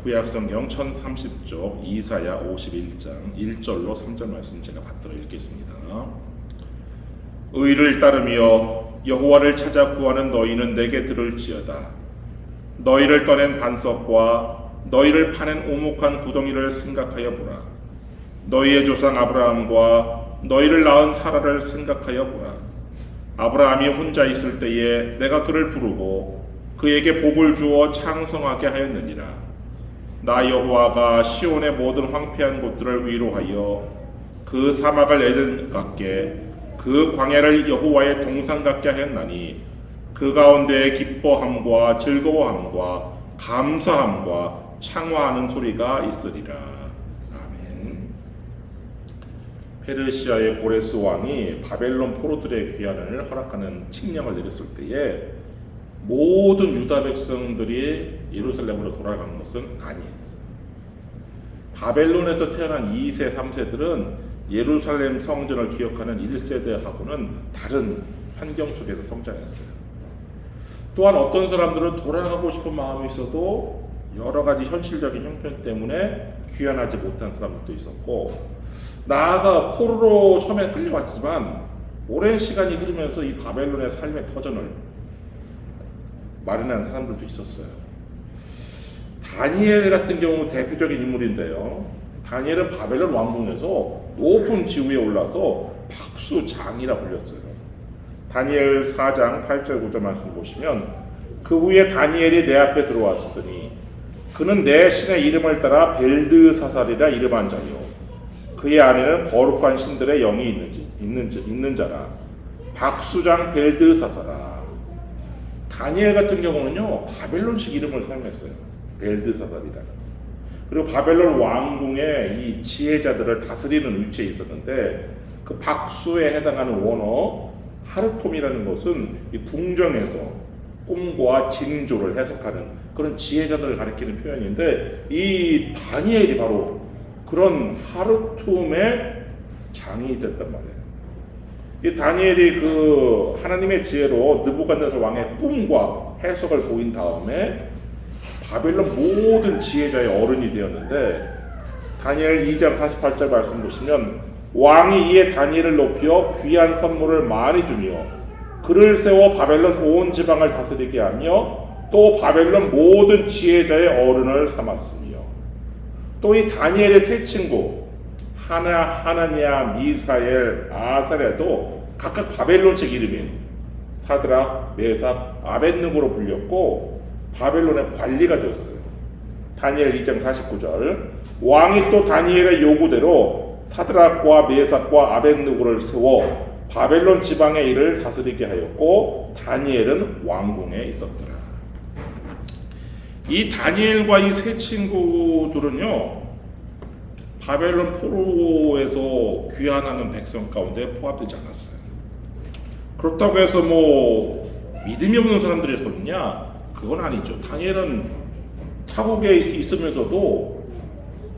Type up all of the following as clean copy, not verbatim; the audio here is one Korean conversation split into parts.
구약성경 1030쪽 이사야 51장 1절로 3절 말씀 제가 받들어 읽겠습니다. 의를 따르며 여호와를 찾아 구하는 너희는 내게 들을지어다. 너희를 떠낸 반석과 너희를 파낸 오목한 구덩이를 생각하여 보라. 너희의 조상 아브라함과 너희를 낳은 사라를 생각하여 보라. 아브라함이 혼자 있을 때에 내가 그를 부르고 그에게 복을 주어 창성하게 하였느니라. 나 여호와가 시온의 모든 황폐한 곳들을 위로하여 그 사막을 에덴 같게 그 광야를 여호와의 동산 같게 하였나니 그 가운데에 기뻐함과 즐거워함과 감사함과 창화하는 소리가 있으리라. 아멘. 페르시아의 고레스 왕이 바벨론 포로들의 귀환을 허락하는 칙령을 내렸을 때에 모든 유다 백성들이 예루살렘으로 돌아간 것은 아니었어요. 바벨론에서 태어난 2세, 3세들은 예루살렘 성전을 기억하는 1세대하고는 다른 환경 속에서 성장했어요. 또한 어떤 사람들은 돌아가고 싶은 마음이 있어도 여러 가지 현실적인 형편 때문에 귀환하지 못한 사람들도 있었고, 나아가 포로로 처음에 끌려왔지만 오랜 시간이 흐르면서 이 바벨론의 삶의 터전을 마련한 사람들도 있었어요. 다니엘 같은 경우 대표적인 인물인데요. 다니엘은 바벨론 왕궁에서 높은 지위에 올라서 박수장이라 불렸어요. 다니엘 4장 8절 9절 말씀 보시면 그 후에 다니엘이 내 앞에 들어왔으니 그는 내 신의 이름을 따라 벨드사살이라 이름한 자요 그의 안에는 거룩한 신들의 영이 있는 자라. 박수장 벨드사살아. 다니엘 같은 경우는요 바벨론식 이름을 사용했어요. 벨드사살이라는. 그리고 바벨론 왕궁의 이 지혜자들을 다스리는 위치에 있었는데 그 박수에 해당하는 원어 하르톰이라는 것은 이 궁정에서 꿈과 징조를 해석하는 그런 지혜자들을 가리키는 표현인데, 이 다니엘이 바로 그런 하르톰의 장이 됐단 말이에요. 이 다니엘이 그 하나님의 지혜로 느부갓네살 왕의 꿈과 해석을 보인 다음에 바벨론 모든 지혜자의 어른이 되었는데, 다니엘 2장 48절 말씀 보시면 왕이 이에 다니엘을 높여 귀한 선물을 많이 주며 그를 세워 바벨론 온 지방을 다스리게 하며 또 바벨론 모든 지혜자의 어른을 삼았으며, 또 이 다니엘의 세 친구 하나니아, 미사엘, 아사랴도 각각 바벨론식 이름인 사드락, 메삭, 아벳느고로 불렸고 바벨론의 관리가 되었어요. 다니엘 2장 49절 왕이 또 다니엘의 요구대로 사드락과 메삭과 아벳느고를 세워 바벨론 지방의 일을 다스리게 하였고 다니엘은 왕궁에 있었더라. 이 다니엘과 이 세 친구들은요 바벨론 포로에서 귀환하는 백성 가운데 포함되지 않았어요. 그렇다고 해서 뭐 믿음이 없는 사람들이었었느냐? 그건 아니죠. 다니엘은 타국에 있으면서도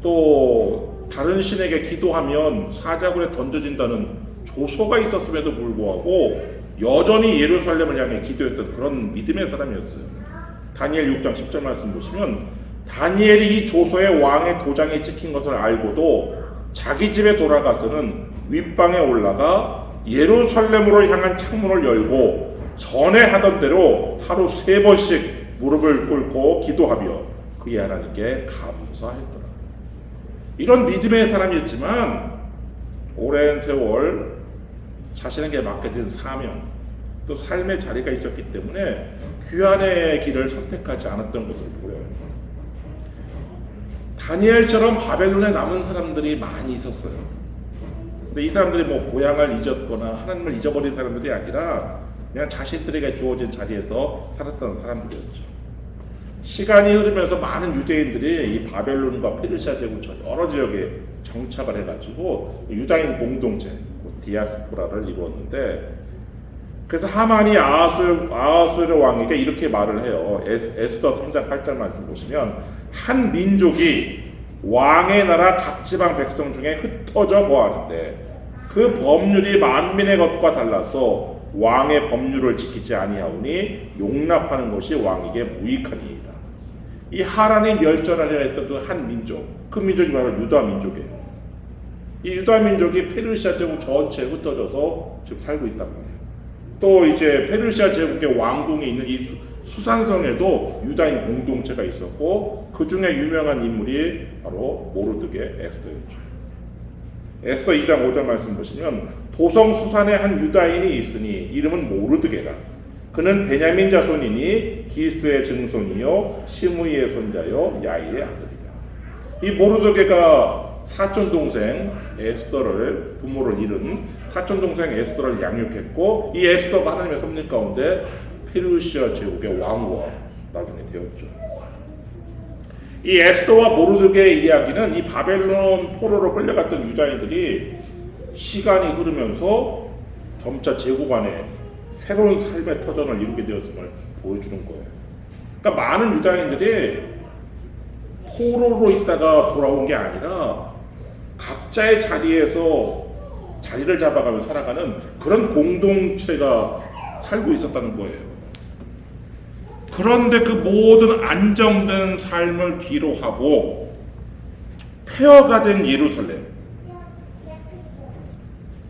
또 다른 신에게 기도하면 사자굴에 던져진다는 조서가 있었음에도 불구하고 여전히 예루살렘을 향해 기도했던 그런 믿음의 사람이었어요. 다니엘 6장 10절 말씀 보시면 다니엘이 이 조서에 왕의 도장이 찍힌 것을 알고도 자기 집에 돌아가서는 윗방에 올라가 예루살렘으로 향한 창문을 열고 전에 하던 대로 하루 3번씩 무릎을 꿇고 기도하며 그의 하나님께 감사했더라. 이런 믿음의 사람이었지만 오랜 세월 자신에게 맡겨진 사명 또 삶의 자리가 있었기 때문에 귀환의 길을 선택하지 않았던 것을 보여요. 다니엘처럼 바벨론에 남은 사람들이 많이 있었어요. 근데 이 사람들이 뭐 고향을 잊었거나 하나님을 잊어버린 사람들이 아니라 그냥 자신들에게 주어진 자리에서 살았던 사람들이었죠. 시간이 흐르면서 많은 유대인들이 이 바벨론과 페르시아 제국 여러 지역에 정착을 해가지고 유다인 공동체 디아스포라를 이루었는데, 그래서 하만이 아하수에르 왕에게 이렇게 말을 해요. 에스더 3장 8절 말씀 보시면 한 민족이 왕의 나라 각 지방 백성 중에 흩어져 거하는데 그 법률이 만민의 것과 달라서 왕의 법률을 지키지 아니하오니 용납하는 것이 왕에게 무익하니이다. 이 하란이 멸절하려 했던 그 한 민족, 그 민족이 바로 유다 민족이에요. 이 유다 민족이 페르시아 제국 전체에 흩어져서 지금 살고 있단 말이에요. 또 이제 페르시아 제국의 왕궁에 있는 이 수산성에도 유다인 공동체가 있었고, 그 중에 유명한 인물이 바로 모르드게 에스더였죠. 에스더 2장 5절 말씀 보시면, 도성 수산에 한 유다인이 있으니 이름은 모르드게라. 그는 베냐민 자손이니 기스의 증손이요 시므이의 손자요 야일의 아들이라. 이 모르드게가 사촌 동생 에스더를, 부모를 잃은 사촌 동생 에스더를 양육했고, 이 에스더가 하나님의 섭리 가운데 페르시아 제국의 왕후가 나중에 되었죠. 이 에스더와 모르드게의 이야기는 이 바벨론 포로로 끌려갔던 유다인들이 시간이 흐르면서 점차 제국 안에 새로운 삶의 터전을 이루게 되었음을 보여주는 거예요. 그러니까 많은 유다인들이 포로로 있다가 돌아온 게 아니라 각자의 자리에서 자리를 잡아가며 살아가는 그런 공동체가 살고 있었다는 거예요. 그런데 그 모든 안정된 삶을 뒤로 하고 폐허가 된 예루살렘,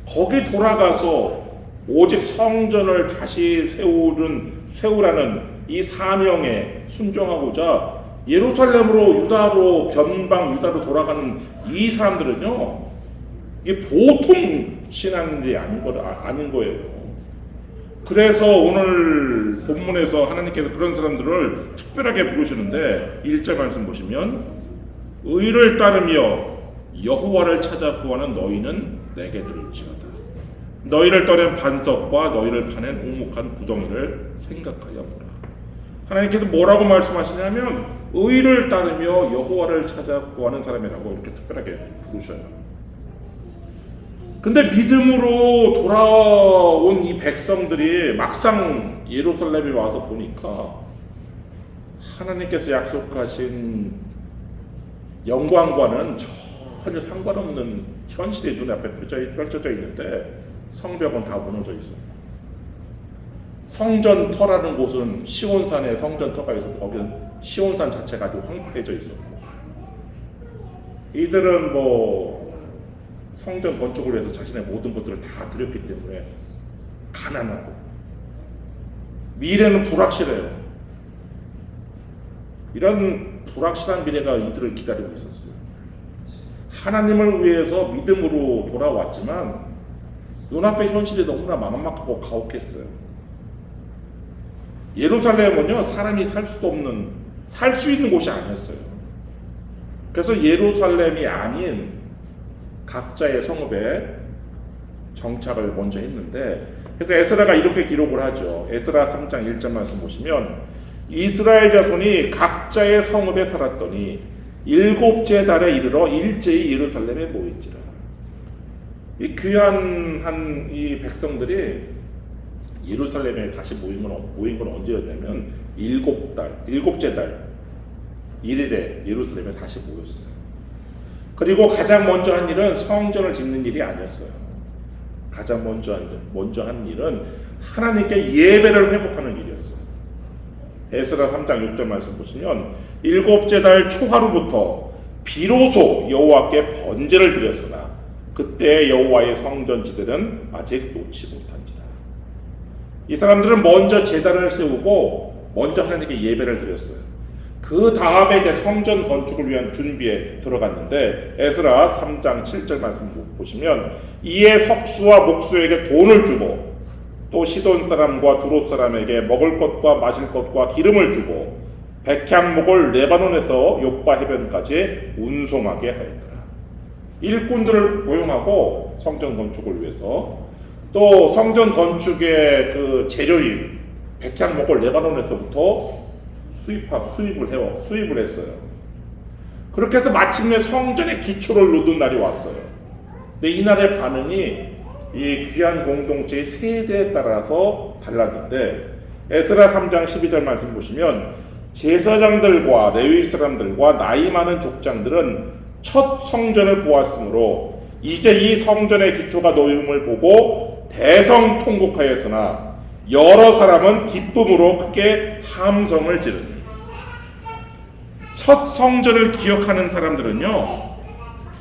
거기 돌아가서 오직 성전을 다시 세우라는 이 사명에 순종하고자 예루살렘으로 유다로 변방 유다로 돌아가는 이 사람들은요, 이게 보통 신앙인들이 아닌 거예요. 그래서 오늘 본문에서 하나님께서 그런 사람들을 특별하게 부르시는데 1절 말씀 보시면, 의를 따르며 여호와를 찾아 구하는 너희는 내게 들을지어다. 너희를 떠낸 반석과 너희를 파낸 옥묵한 구덩이를 생각하여 보라. 하나님께서 뭐라고 말씀하시냐면 의를 따르며 여호와를 찾아 구하는 사람이라고 이렇게 특별하게 부르셔요. 근데 믿음으로 돌아온 이 백성들이 막상 예루살렘에 와서 보니까 하나님께서 약속하신 영광과는 전혀 상관없는 현실이 눈앞에 펼쳐져 있는데, 성벽은 다 무너져 있어요. 성전터라는 곳은 시온산에 성전터가 있어서 거기는 시온산 자체가 아주 황폐해져 있었고, 이들은 성전 건축을 위해서 자신의 모든 것들을 다 드렸기 때문에 가난하고 미래는 불확실해요. 이런 불확실한 미래가 이들을 기다리고 있었어요. 하나님을 위해서 믿음으로 돌아왔지만 눈앞의 현실이 너무나 막막하고 가혹했어요. 예루살렘은요, 사람이 살 수 있는 곳이 아니었어요. 그래서 예루살렘이 아닌 각자의 성읍에 정착을 먼저 했는데, 그래서 에스라가 이렇게 기록을 하죠. 에스라 3장 1절 말씀 보시면, 이스라엘 자손이 각자의 성읍에 살았더니 일곱째 달에 이르러 일제히 예루살렘에 모인지라. 이 귀한 이 백성들이 예루살렘에 다시 모인 건 언제였냐면 일곱째 달 1일에 예루살렘에 다시 모였어요. 그리고 가장 먼저 한 일은 성전을 짓는 일이 아니었어요. 가장 먼저 한 일은 하나님께 예배를 회복하는 일이었어요. 에스라 3장 6절 말씀 보시면, 일곱째 달 초하루부터 비로소 여호와께 번제를 드렸으나 그때 여호와의 성전지들은 아직 놓지 못한지라. 이 사람들은 먼저 제단을 세우고 먼저 하나님께 예배를 드렸어요. 그 다음에 이제 성전 건축을 위한 준비에 들어갔는데, 에스라 3장 7절 말씀 보시면, 이에 석수와 목수에게 돈을 주고 또 시돈 사람과 두롯 사람에게 먹을 것과 마실 것과 기름을 주고 백향목을 레바논에서 욥바 해변까지 운송하게 하였더라. 일꾼들을 고용하고 성전 건축을 위해서, 또 성전 건축의 그 재료인 백향목을 레바논에서부터 수입을 했어요. 그렇게 해서 마침내 성전의 기초를 놓는 날이 왔어요. 근데 이날의 반응이 이 귀한 공동체의 세대에 따라서 달랐는데, 에스라 3장 12절 말씀 보시면, 제사장들과 레위 사람들과 나이 많은 족장들은 첫 성전을 보았으므로 이제 이 성전의 기초가 놓임을 보고 대성통곡하였으나 여러 사람은 기쁨으로 크게 함성을 지르니. 첫 성전을 기억하는 사람들은요,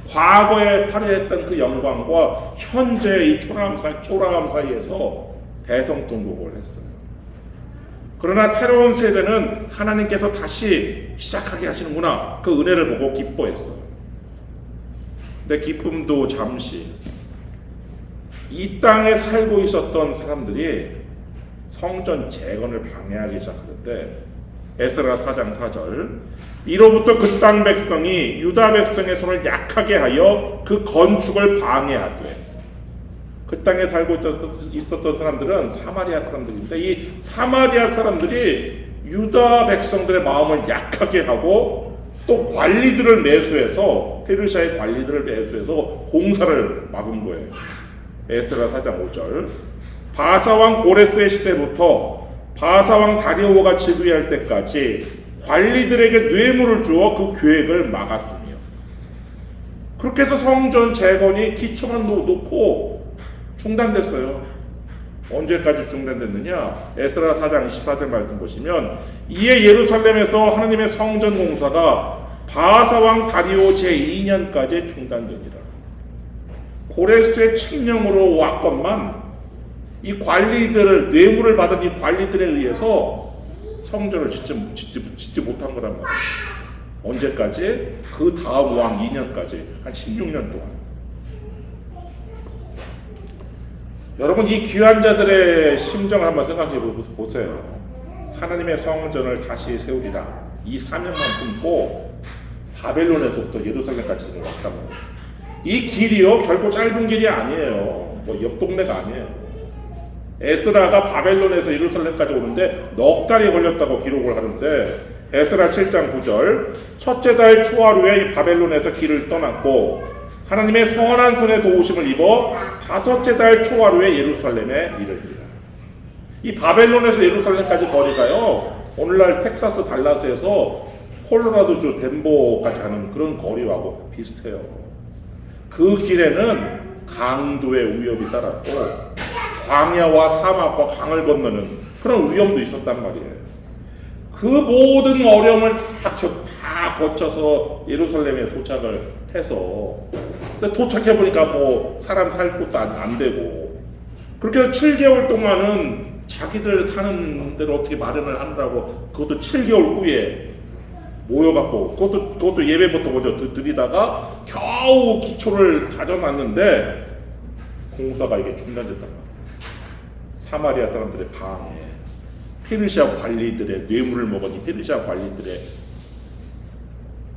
과거에 화려했던 그 영광과 현재의 이 초라함 사이에서 대성통곡을 했어요. 그러나 새로운 세대는 하나님께서 다시 시작하게 하시는구나, 그 은혜를 보고 기뻐했어요. 근데 기쁨도 잠시. 이 땅에 살고 있었던 사람들이 성전 재건을 방해하기 시작하는데, 에스라 4장 4절, 이로부터 그 땅 백성이 유다 백성의 손을 약하게 하여 그 건축을 방해하되, 그 땅에 살고 있었던 사람들은 사마리아 사람들인데, 이 사마리아 사람들이 유다 백성들의 마음을 약하게 하고 또 관리들을 매수해서, 페르시아의 관리들을 매수해서 공사를 막은 거예요. 에스라 4장 5절, 바사왕 고레스의 시대부터 바사왕 다리오가 즉위할 때까지 관리들에게 뇌물을 주어 그 계획을 막았으며, 그렇게 해서 성전 재건이 기초만 놓고 중단됐어요. 언제까지 중단됐느냐? 에스라 4장 24절 말씀 보시면, 이에 예루살렘에서 하나님의 성전 공사가 바사왕 다리오 제2년까지 중단되니라. 고레스의 칙령으로 왔건만 이 관리들을, 뇌물을 받은 이 관리들에 의해서 성전을 짓지 못한 거란 말이에요. 언제까지? 그 다음 왕 2년까지, 한 16년 동안. 여러분, 이 귀한 자들의 심정을 한번 생각해 보세요. 하나님의 성전을 다시 세우리라, 이 사명만 품고 바벨론에서부터 예루살렘까지 왔다고. 이 길이요, 결코 짧은 길이 아니에요. 뭐 옆 동네가 아니에요. 에스라가 바벨론에서 예루살렘까지 오는데 넉 달이 걸렸다고 기록을 하는데, 에스라 7장 9절, 첫째 달 초하루에 바벨론에서 길을 떠났고 하나님의 선한 손의 도우심을 입어 다섯째 달 초하루에 예루살렘에 이르니라. 이 바벨론에서 예루살렘까지 거리가요, 오늘날 텍사스 달라스에서 콜로라도주 덴버까지 가는 그런 거리하고 비슷해요. 그 길에는 강도의 위협이 따랐고 광야와 사막과 강을 건너는 그런 위험도 있었단 말이에요. 그 모든 어려움을 다 거쳐서 예루살렘에 도착을 해서, 근데 도착해보니까 뭐 사람 살 곳도 안 되고, 그렇게 7개월 동안은 자기들 사는 대로 어떻게 마련을 하느라고, 그것도 7개월 후에 모여갖고, 그것도 예배부터 먼저 드리다가 겨우 기초를 다져놨는데 공사가 이게 중단됐단 말이에요. 사마리아 사람들의 방해, 페르시아 관리들의 뇌물을 먹은 이 페르시아 관리들의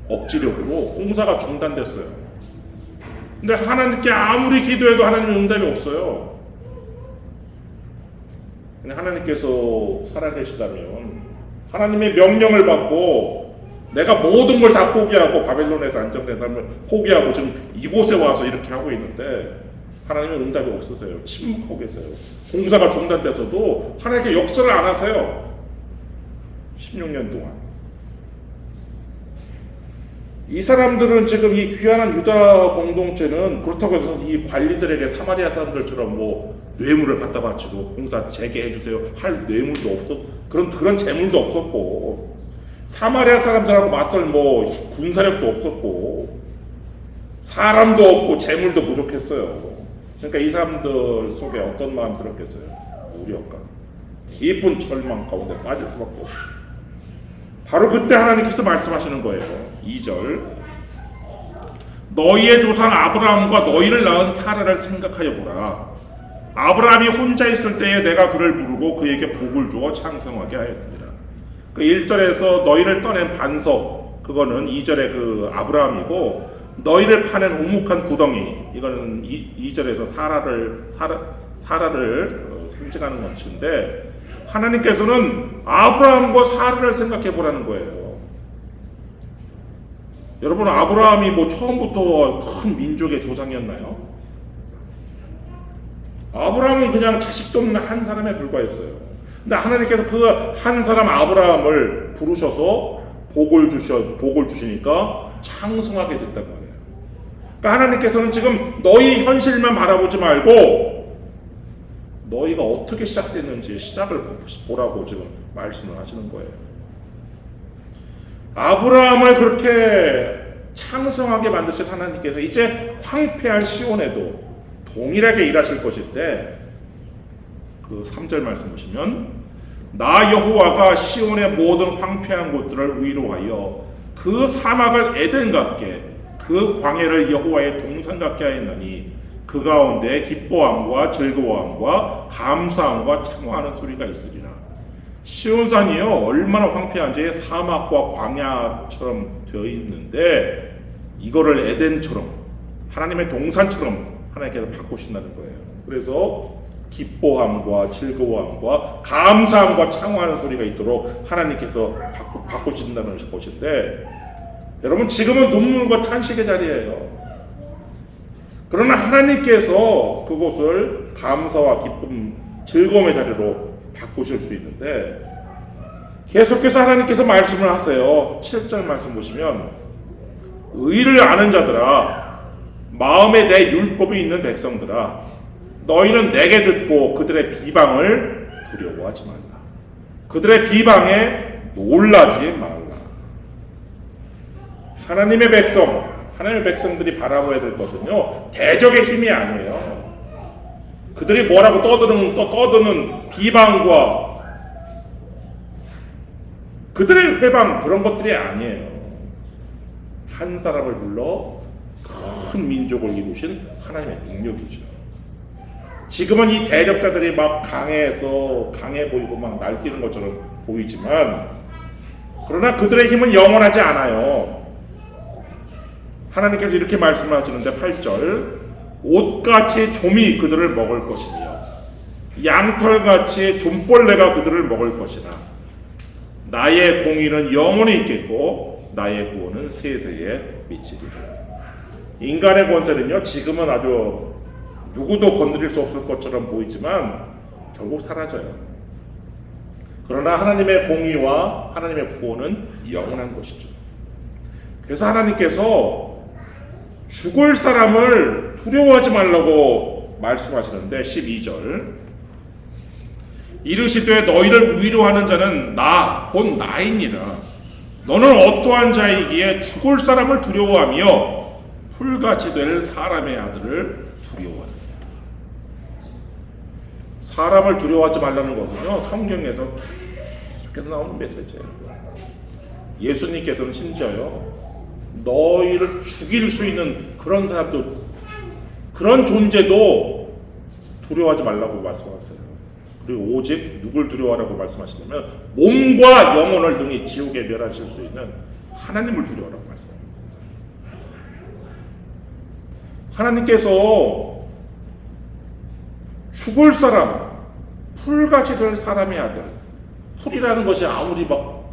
억지력으로 공사가 중단됐어요. 근데 하나님께 아무리 기도해도 하나님의 응답이 없어요. 근데 하나님께서 살아계시다면, 하나님의 명령을 받고 내가 모든 걸 다 포기하고 바벨론에서 안정된 삶을 포기하고 지금 이곳에 와서 이렇게 하고 있는데 하나님의 응답이 없으세요. 침묵하고 계세요. 공사가 중단돼서도 하나님께 역사를 안 하세요. 16년 동안. 이 사람들은 지금 이 귀한 유다 공동체는 그렇다고 해서 이 관리들에게 사마리아 사람들처럼 뭐 뇌물을 갖다 바치고 공사 재개해 주세요 할 뇌물도 없었, 그런 재물도 없었고, 사마리아 사람들하고 맞설 뭐 군사력도 없었고, 사람도 없고 재물도 부족했어요. 그러니까 이 사람들 속에 어떤 마음이 들었겠어요? 무력감, 깊은 절망 가운데 빠질 수밖에 없죠. 바로 그때 하나님께서 말씀하시는 거예요. 2절, 너희의 조상 아브라함과 너희를 낳은 사라를 생각하여 보라. 아브라함이 혼자 있을 때에 내가 그를 부르고 그에게 복을 주어 창성하게 하였느니라. 그 1절에서 너희를 떠낸 반석, 그거는 2절의 그 아브라함이고, 너희를 파낸 우묵한 구덩이, 이거는 2절에서 사라를 상징하는 것인데, 하나님께서는 아브라함과 사라를 생각해 보라는 거예요. 여러분, 아브라함이 뭐 처음부터 큰 민족의 조상이었나요? 아브라함은 그냥 자식도 없는 한 사람에 불과했어요. 근데 하나님께서 그 한 사람 아브라함을 부르셔서 복을 주시니까 창성하게 됐단 말이에요. 그러니까 하나님께서는 지금 너희 현실만 바라보지 말고 너희가 어떻게 시작됐는지 시작을 보라고 지금 말씀을 하시는 거예요. 아브라함을 그렇게 창성하게 만드신 하나님께서 이제 황폐한 시온에도 동일하게 일하실 것인데, 그 3절 말씀 보시면 나 여호와가 시온의 모든 황폐한 곳들을 위로하여 그 사막을 에덴 같게 그 광야를 여호와의 동산 같게 하였나니 그 가운데 기뻐함과 즐거워함과 감사함과 창화하는 소리가 있으리라. 시온산이요 얼마나 황폐한지 사막과 광야처럼 되어 있는데 이거를 에덴처럼 하나님의 동산처럼 하나님께서 바꾸신다는 거예요. 그래서 기뻐함과 즐거워함과 감사함과 창화하는 소리가 있도록 하나님께서 바꾸신다는 것인데, 여러분 지금은 눈물과 탄식의 자리예요. 그러나 하나님께서 그곳을 감사와 기쁨, 즐거움의 자리로 바꾸실 수 있는데, 계속해서 하나님께서 말씀을 하세요. 7절 말씀 보시면 의를 아는 자들아, 마음에 내 율법이 있는 백성들아, 너희는 내게 듣고 그들의 비방을 두려워하지 말라. 그들의 비방에 놀라지 말라. 하나님의 백성들이 바라봐야 될 것은요 대적의 힘이 아니에요. 그들이 뭐라고 떠드는 비방과 그들의 회방, 그런 것들이 아니에요. 한 사람을 불러 큰 민족을 이루신 하나님의 능력이죠. 지금은 이 대적자들이 막 강해 보이고 막 날뛰는 것처럼 보이지만, 그러나 그들의 힘은 영원하지 않아요. 하나님께서 이렇게 말씀하시는데 8절 옷같이 좀이 그들을 먹을 것이며 양털같이 좀벌레가 그들을 먹을 것이나 나의 공의는 영원히 있겠고 나의 구원은 세세에 미치리라. 인간의 권세는요 지금은 아주 누구도 건드릴 수 없을 것처럼 보이지만 결국 사라져요. 그러나 하나님의 공의와 하나님의 구원은 영원한 것이죠. 그래서 하나님께서 죽을 사람을 두려워하지 말라고 말씀하시는데 12절 이르시되 너희를 위로하는 자는 곧 나이니라. 너는 어떠한 자이기에 죽을 사람을 두려워하며 풀같이 될 사람의 아들을 두려워하느냐. 사람을 두려워하지 말라는 것은요 성경에서 계속해서 나오는 메시지예요. 예수님께서는 심지어요 너희를 죽일 수 있는 그런 사람도, 그런 존재도 두려워하지 말라고 말씀하세요. 그리고 오직 누굴 두려워하라고 말씀하시냐면 몸과 영혼을 능히 지옥에 멸하실 수 있는 하나님을 두려워하라고 말씀하셨어요. 하나님께서 죽을 사람, 풀같이 될 사람의 아들, 풀이라는 것이 아무리 막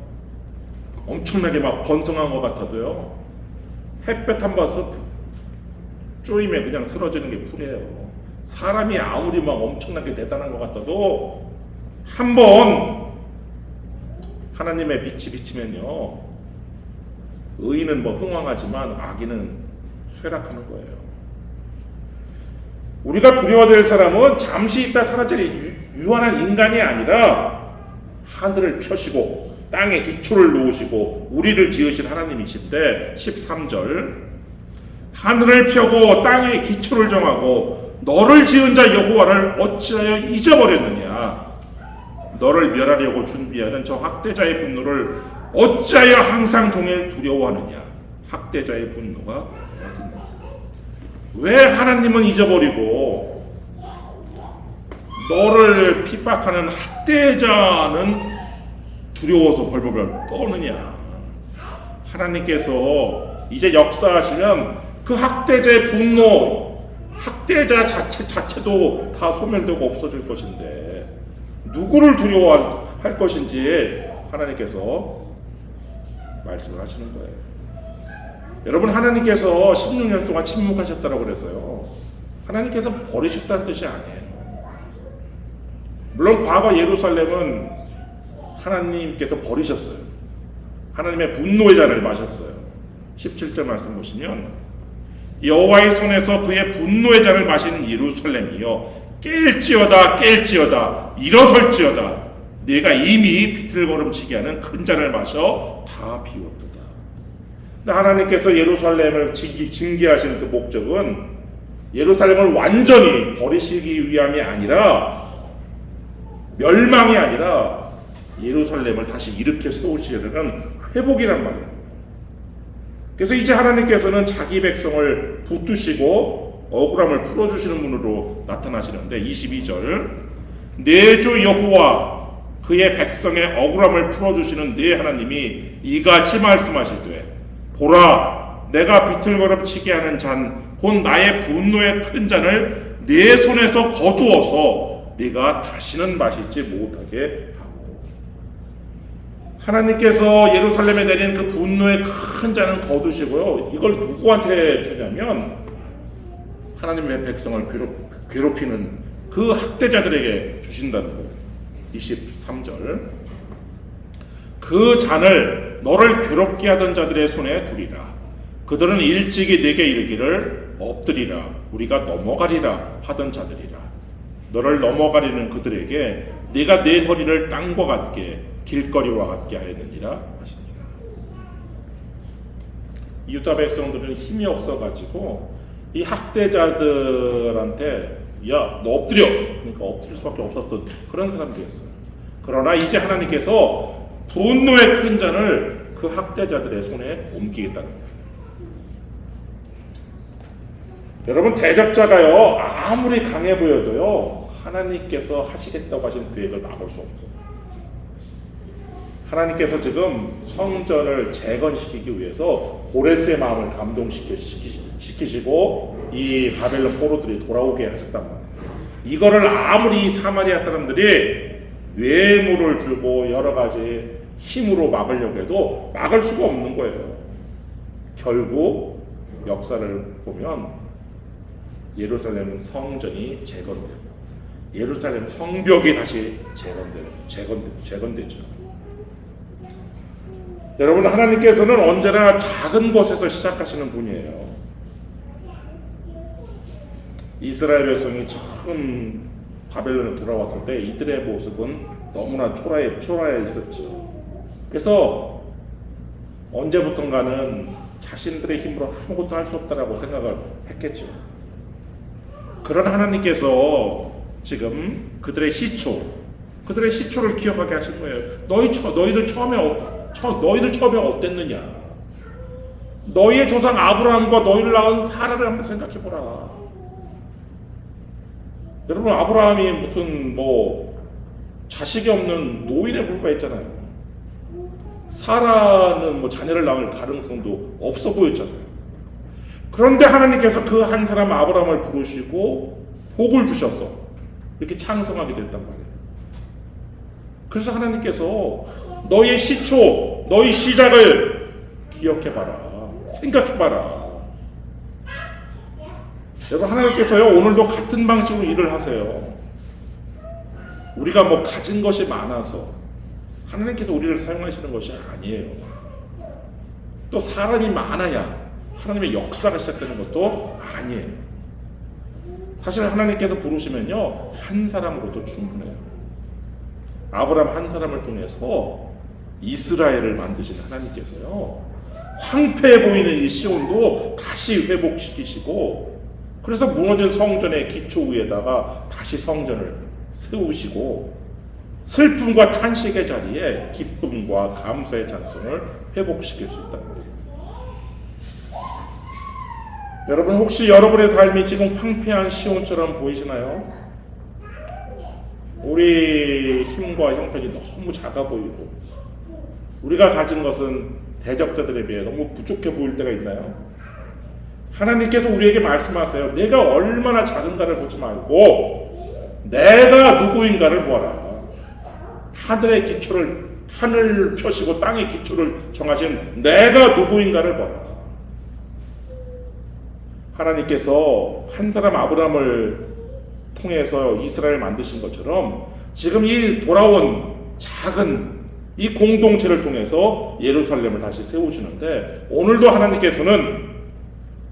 엄청나게 막 번성한 것 같아도요 햇볕 한 번 쪼이면 그냥 쓰러지는 게 풀이에요. 사람이 아무리 막 엄청나게 대단한 것 같아도 한번 하나님의 빛이 비치면요 의인은 뭐 흥왕하지만 악인은 쇠락하는 거예요. 우리가 두려워될 사람은 잠시 있다 사라질 유한한 인간이 아니라 하늘을 펴시고 땅에 기초를 놓으시고 우리를 지으신 하나님이신데 13절 하늘을 펴고 땅에 기초를 정하고 너를 지은 자 여호와를 어찌하여 잊어버렸느냐. 너를 멸하려고 준비하는 저 학대자의 분노를 어찌하여 항상 종일 두려워하느냐. 학대자의 분노가 어딨냐. 왜 하나님은 잊어버리고 너를 핍박하는 학대자는 두려워서 벌벌 떠느냐. 하나님께서 이제 역사하시면 그 학대자의 분노, 학대자 자체도 다 소멸되고 없어질 것인데 누구를 두려워할 것인지 하나님께서 말씀을 하시는 거예요. 여러분 하나님께서 16년 동안 침묵하셨다고 그래서요 하나님께서 버리셨다는 뜻이 아니에요. 물론 과거 예루살렘은 하나님께서 버리셨어요. 하나님의 분노의 잔을 마셨어요. 17절 말씀 보시면 여호와의 손에서 그의 분노의 잔을 마신 예루살렘이여 깰지어다 일어설지어다. 내가 이미 비틀거름치게 하는 큰 잔을 마셔 다 비웠도다. 하나님께서 예루살렘을 징계하신 그 목적은 예루살렘을 완전히 버리시기 위함이 아니라, 멸망이 아니라 예루살렘을 다시 일으켜 세우시려는 회복이란 말이에요. 그래서 이제 하나님께서는 자기 백성을 붙드시고 억울함을 풀어주시는 분으로 나타나시는데, 22절, 내 주 여호와 그의 백성의 억울함을 풀어주시는 네 하나님이 이같이 말씀하시되, 보라, 내가 비틀거름치게 하는 잔 곧 나의 분노의 큰 잔을 네 손에서 거두어서 네가 다시는 마시지 못하게 하고. 하나님께서 예루살렘에 내린 그 분노의 큰 잔은 거두시고요, 이걸 누구한테 주냐면 하나님의 백성을 괴롭히는 그 학대자들에게 주신다는 거예요. 23절, 그 잔을 너를 괴롭게 하던 자들의 손에 두리라. 그들은 일찍이 네게 이르기를 엎드리라, 우리가 넘어가리라 하던 자들이라. 너를 넘어가리는 그들에게 네가 네 허리를 땅과 같게 길거리와 같게 하였느니라 하시니라. 유다 백성들은 힘이 없어가지고 이 학대자들한테 야, 너 엎드려! 그러니까 엎드릴 수밖에 없었던 그런 사람들이었어요. 그러나 이제 하나님께서 분노의 큰 잔을 그 학대자들의 손에 옮기겠다는 거예요. 여러분, 대적자가요, 아무리 강해 보여도요, 하나님께서 하시겠다고 하신 계획을 막을 수 없어요. 하나님께서 지금 성전을 재건시키기 위해서 고레스의 마음을 감동시키시고 이 바벨론 포로들이 돌아오게 하셨단 말이에요. 이거를 아무리 사마리아 사람들이 뇌물을 주고 여러 가지 힘으로 막으려고 해도 막을 수가 없는 거예요. 결국 역사를 보면 예루살렘 성전이 재건되고 예루살렘 성벽이 다시 재건되죠. 여러분, 하나님께서는 언제나 작은 곳에서 시작하시는 분이에요. 이스라엘 백성이 처음 바벨론에 돌아왔을 때 이들의 모습은 너무나 초라해 있었죠. 그래서 언제부턴가는 자신들의 힘으로 아무것도 할 수 없다라고 생각을 했겠죠. 그러나 하나님께서 지금 그들의 시초를 기억하게 하신 거예요. 너희들 처음에 어땠느냐? 너희의 조상 아브라함과 너희를 낳은 사라를 한번 생각해보라. 여러분, 아브라함이 무슨 자식이 없는 노인에 불과했잖아요. 사라는 자녀를 낳을 가능성도 없어 보였잖아요. 그런데 하나님께서 그 한 사람 아브라함을 부르시고 복을 주셔서 이렇게 창성하게 됐단 말이에요. 그래서 하나님께서 너의 시초, 너의 시작을 기억해봐라, 생각해봐라. 여러분, 하나님께서요, 오늘도 같은 방식으로 일을 하세요. 우리가 가진 것이 많아서 하나님께서 우리를 사용하시는 것이 아니에요. 또 사람이 많아야 하나님의 역사가 시작되는 것도 아니에요. 사실 하나님께서 부르시면요, 한 사람으로도 충분해요. 아브라함 한 사람을 통해서 이스라엘을 만드신 하나님께서요, 황폐해 보이는 이 시온도 다시 회복시키시고, 그래서 무너진 성전의 기초 위에다가 다시 성전을 세우시고, 슬픔과 탄식의 자리에 기쁨과 감사의 찬송을 회복시킬 수 있단 말이에요. 여러분, 혹시 여러분의 삶이 지금 황폐한 시온처럼 보이시나요? 우리 힘과 형편이 너무 작아 보이고 우리가 가진 것은 대적자들에 비해 너무 부족해 보일 때가 있나요? 하나님께서 우리에게 말씀하세요. 내가 얼마나 작은가를 보지 말고 내가 누구인가를 보아라. 하늘 펴시고 땅의 기초를 정하신 내가 누구인가를 보아라. 하나님께서 한 사람 아브라함을 통해서 이스라엘을 만드신 것처럼 지금 이 돌아온 작은 이 공동체를 통해서 예루살렘을 다시 세우시는데, 오늘도 하나님께서는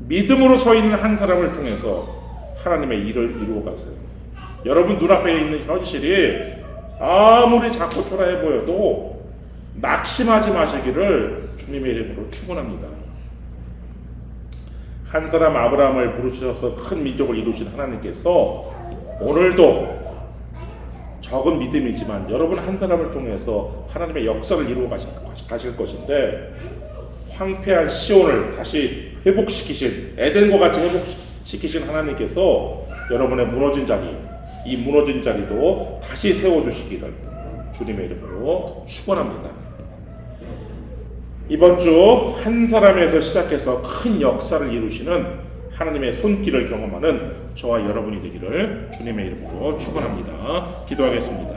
믿음으로 서 있는 한 사람을 통해서 하나님의 일을 이루어 가세요. 여러분 눈앞에 있는 현실이 아무리 작고 초라해 보여도 낙심하지 마시기를 주님의 이름으로 축원합니다. 한 사람 아브라함을 부르셔서 큰 민족을 이루신 하나님께서 오늘도 적은 믿음이지만 여러분 한 사람을 통해서 하나님의 역사를 이루어 가실 것인데, 황폐한 시온을 다시 회복시키신, 에덴과 같이 회복시키신 하나님께서 여러분의 무너진 자리, 이 무너진 자리도 다시 세워주시기를 주님의 이름으로 축원합니다. 이번 주 한 사람에서 시작해서 큰 역사를 이루시는 하나님의 손길을 경험하는 저와 여러분이 되기를 주님의 이름으로 축원합니다. 기도하겠습니다.